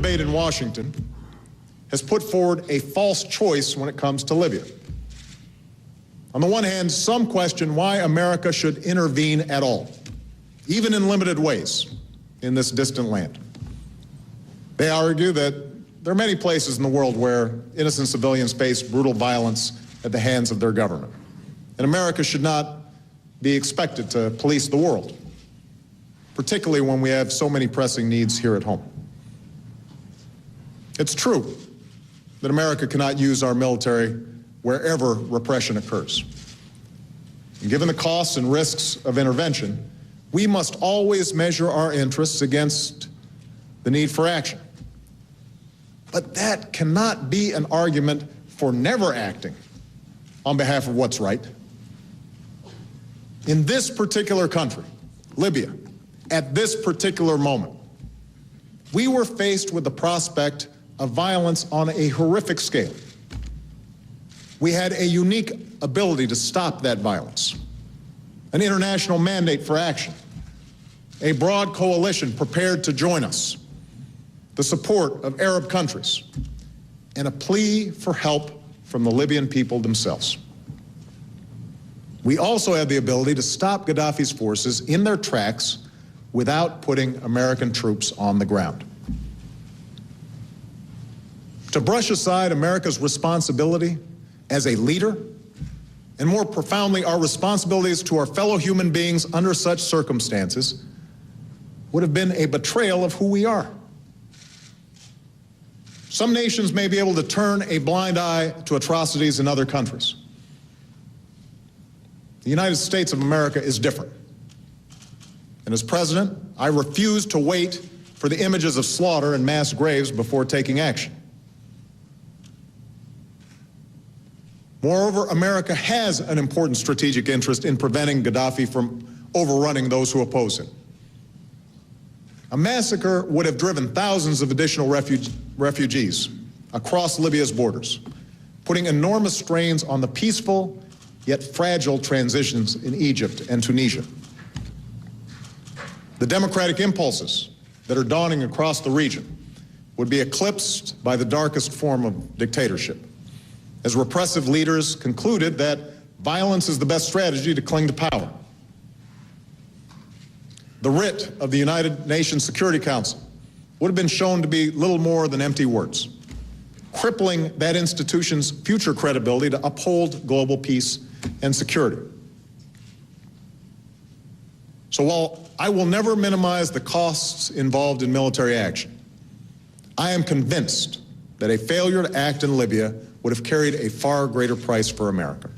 debate in Washington has put forward a false choice when it comes to Libya. On the one hand, some question why America should intervene at all, even in limited ways, in this distant land. They argue that there are many places in the world where innocent civilians face brutal violence at the hands of their government, and America should not be expected to police the world, particularly when we have so many pressing needs here at home. It's true that America cannot use our military wherever repression occurs. And given the costs and risks of intervention, we must always measure our interests against the need for action. But that cannot be an argument for never acting on behalf of what's right. In this particular country, Libya, at this particular moment, we were faced with the prospect of violence on a horrific scale. We had a unique ability to stop that violence, an international mandate for action, a broad coalition prepared to join us, the support of Arab countries, and a plea for help from the Libyan people themselves. We also had the ability to stop Gaddafi's forces in their tracks without putting American troops on the ground. To brush aside America's responsibility as a leader, and more profoundly, our responsibilities to our fellow human beings under such circumstances, would have been a betrayal of who we are. Some nations may be able to turn a blind eye to atrocities in other countries. The United States of America is different. And as president, I refuse to wait for the images of slaughter and mass graves before taking action. Moreover, America has an important strategic interest in preventing Gaddafi from overrunning those who oppose him. A massacre would have driven thousands of additional refugees across Libya's borders, putting enormous strains on the peaceful yet fragile transitions in Egypt and Tunisia. The democratic impulses that are dawning across the region would be eclipsed by the darkest form of dictatorship, as repressive leaders concluded that violence is the best strategy to cling to power. The writ of the United Nations Security Council would have been shown to be little more than empty words, crippling that institution's future credibility to uphold global peace and security. So while I will never minimize the costs involved in military action, I am convinced that a failure to act in Libya would have carried a far greater price for America.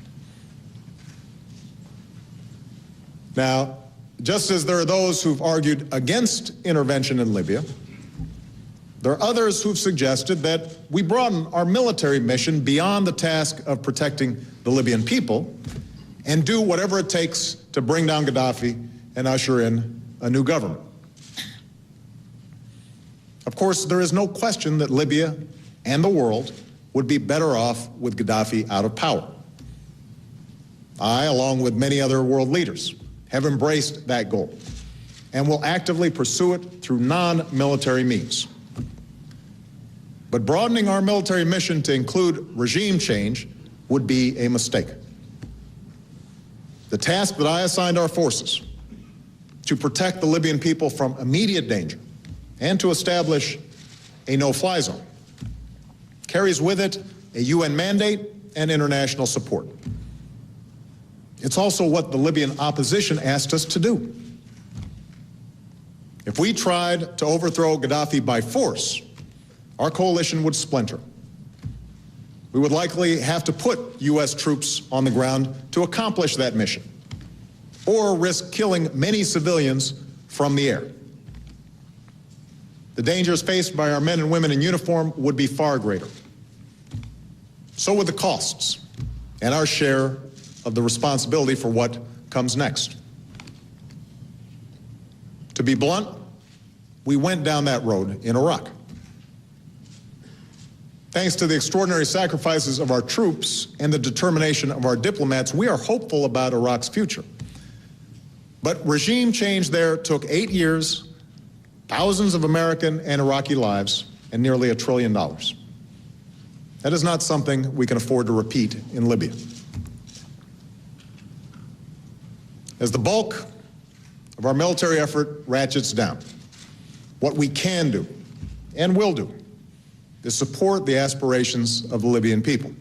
Now, just as there are those who've argued against intervention in Libya, there are others who've suggested that we broaden our military mission beyond the task of protecting the Libyan people and do whatever it takes to bring down Gaddafi and usher in a new government. Of course, there is no question that Libya and the world would be better off with Gaddafi out of power. I, along with many other world leaders, have embraced that goal and will actively pursue it through non-military means. But broadening our military mission to include regime change would be a mistake. The task that I assigned our forces, to protect the Libyan people from immediate danger and to establish a no-fly zone, carries with it a UN mandate and international support. It's also what the Libyan opposition asked us to do. If we tried to overthrow Gaddafi by force, our coalition would splinter. We would likely have to put U.S. troops on the ground to accomplish that mission, or risk killing many civilians from the air. The dangers faced by our men and women in uniform would be far greater. So would the costs and our share of the responsibility for what comes next. To be blunt, we went down that road in Iraq. Thanks to the extraordinary sacrifices of our troops and the determination of our diplomats, we are hopeful about Iraq's future. But regime change there took 8 years, thousands of American and Iraqi lives, and nearly $1 trillion. That is not something we can afford to repeat in Libya. As the bulk of our military effort ratchets down, what we can do and will do is support the aspirations of the Libyan people.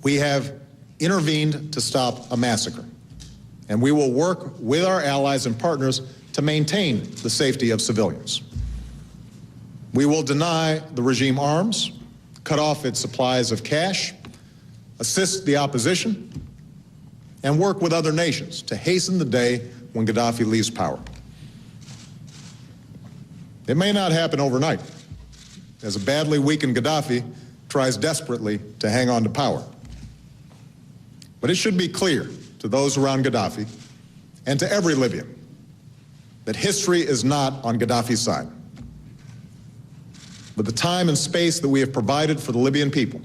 We have intervened to stop a massacre, and we will work with our allies and partners to maintain the safety of civilians. We will deny the regime arms, cut off its supplies of cash, assist the opposition, and work with other nations to hasten the day when Gaddafi leaves power. It may not happen overnight, as a badly weakened Gaddafi tries desperately to hang on to power. But it should be clear to those around Gaddafi and to every Libyan that history is not on Gaddafi's side. With the time and space that we have provided for the Libyan people,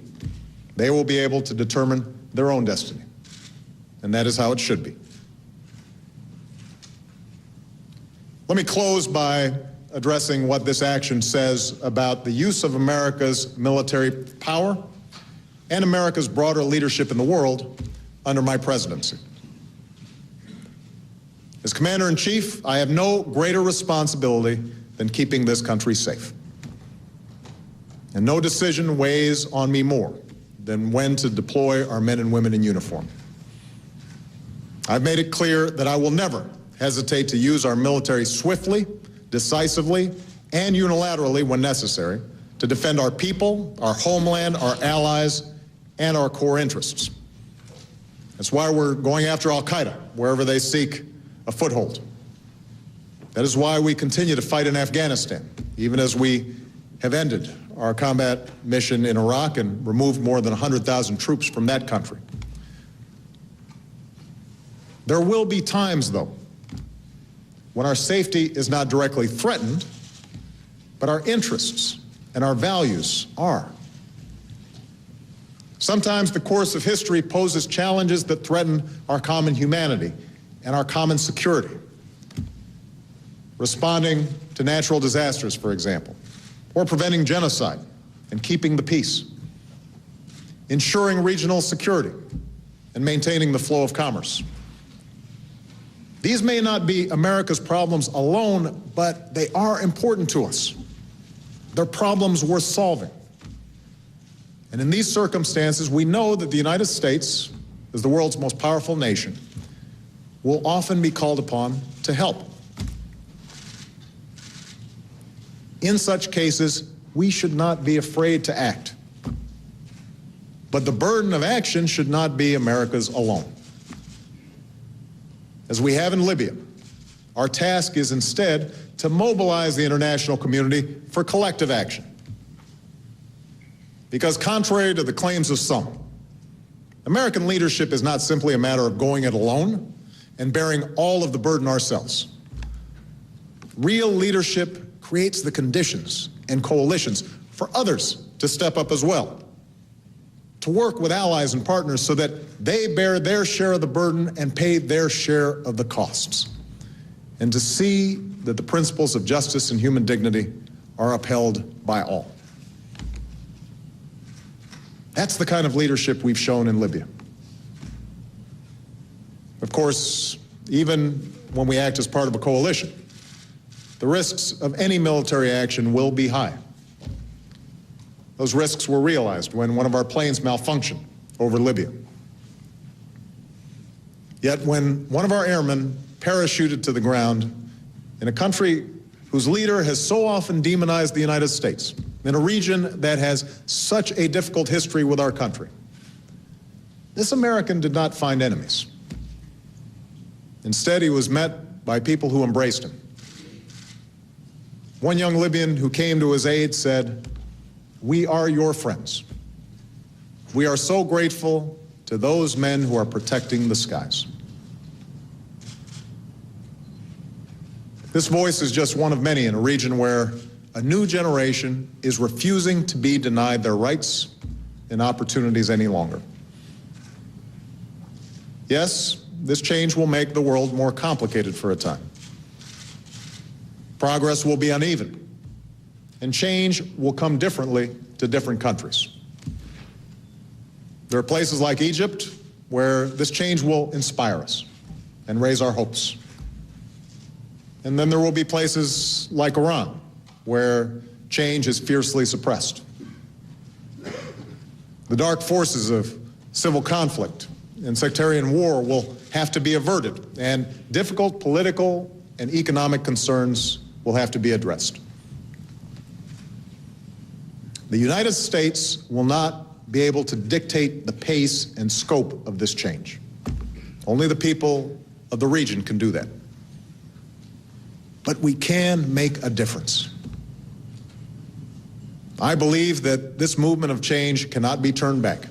they will be able to determine their own destiny. And that is how it should be. Let me close by addressing what this action says about the use of America's military power and America's broader leadership in the world under my presidency. As Commander-in-Chief, I have no greater responsibility than keeping this country safe. And no decision weighs on me more than when to deploy our men and women in uniform. I've made it clear that I will never hesitate to use our military swiftly, decisively, and unilaterally when necessary to defend our people, our homeland, our allies, and our core interests. That's why we're going after al-Qaeda wherever they seek a foothold. That is why we continue to fight in Afghanistan, even as we have ended our combat mission in Iraq and removed more than 100,000 troops from that country. There will be times, though, when our safety is not directly threatened, but our interests and our values are. Sometimes the course of history poses challenges that threaten our common humanity and our common security. Responding to natural disasters, for example, or preventing genocide and keeping the peace. Ensuring regional security and maintaining the flow of commerce. These may not be America's problems alone, but they are important to us. They're problems worth solving. And in these circumstances, we know that the United States, as the world's most powerful nation, will often be called upon to help. In such cases, we should not be afraid to act. But the burden of action should not be America's alone. As we have in Libya, our task is instead to mobilize the international community for collective action. Because contrary to the claims of some, American leadership is not simply a matter of going it alone and bearing all of the burden ourselves. Real leadership creates the conditions and coalitions for others to step up as well, to work with allies and partners so that they bear their share of the burden and pay their share of the costs, and to see that the principles of justice and human dignity are upheld by all. That's the kind of leadership we've shown in Libya. Of course, even when we act as part of a coalition, the risks of any military action will be high. Those risks were realized when one of our planes malfunctioned over Libya. Yet when one of our airmen parachuted to the ground in a country whose leader has so often demonized the United States, in a region that has such a difficult history with our country, this American did not find enemies. Instead, he was met by people who embraced him. One young Libyan who came to his aid said, "We are your friends. We are so grateful to those men who are protecting the skies." This voice is just one of many in a region where a new generation is refusing to be denied their rights and opportunities any longer. Yes, this change will make the world more complicated for a time. Progress will be uneven, and change will come differently to different countries. There are places like Egypt where this change will inspire us and raise our hopes. And then there will be places like Iran where change is fiercely suppressed. The dark forces of civil conflict and sectarian war will have to be averted, and difficult political and economic concerns will have to be addressed. The United States will not be able to dictate the pace and scope of this change. Only the people of the region can do that. But we can make a difference. I believe that this movement of change cannot be turned back,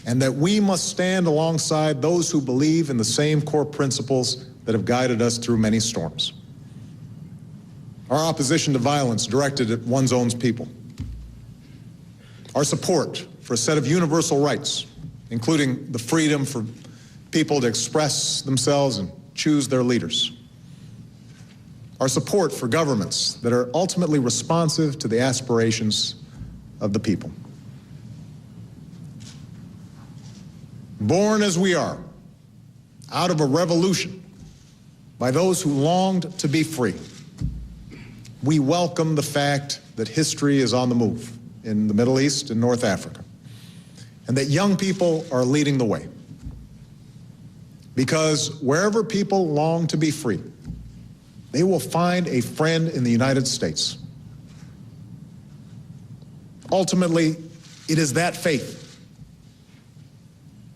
and that we must stand alongside those who believe in the same core principles that have guided us through many storms. Our opposition to violence directed at one's own people. Our support for a set of universal rights, including the freedom for people to express themselves and choose their leaders. Our support for governments that are ultimately responsive to the aspirations of the people. Born as we are, out of a revolution by those who longed to be free, we welcome the fact that history is on the move in the Middle East and North Africa, and that young people are leading the way. Because wherever people long to be free, they will find a friend in the United States. Ultimately, it is that faith,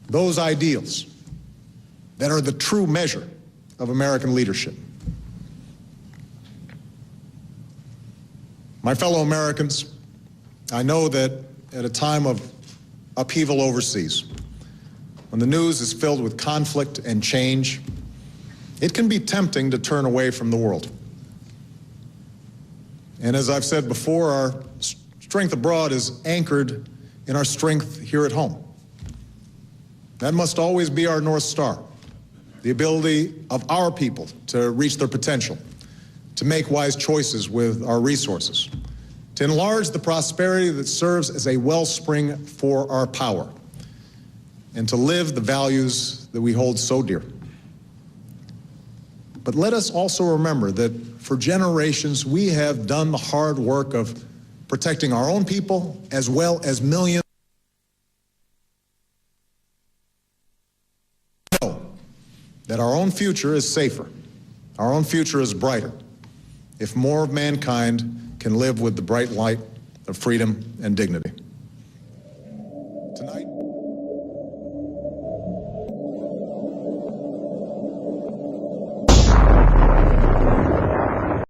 those ideals, that are the true measure of American leadership. My fellow Americans, I know that at a time of upheaval overseas, when the news is filled with conflict and change, it can be tempting to turn away from the world. And as I've said before, our strength abroad is anchored in our strength here at home. That must always be our North Star, the ability of our people to reach their potential, to make wise choices with our resources, to enlarge the prosperity that serves as a wellspring for our power, and to live the values that we hold so dear. But let us also remember that for generations we have done the hard work of protecting our own people as well as millions. We know that our own future is safer, our own future is brighter, if more of mankind can live with the bright light of freedom and dignity. Tonight.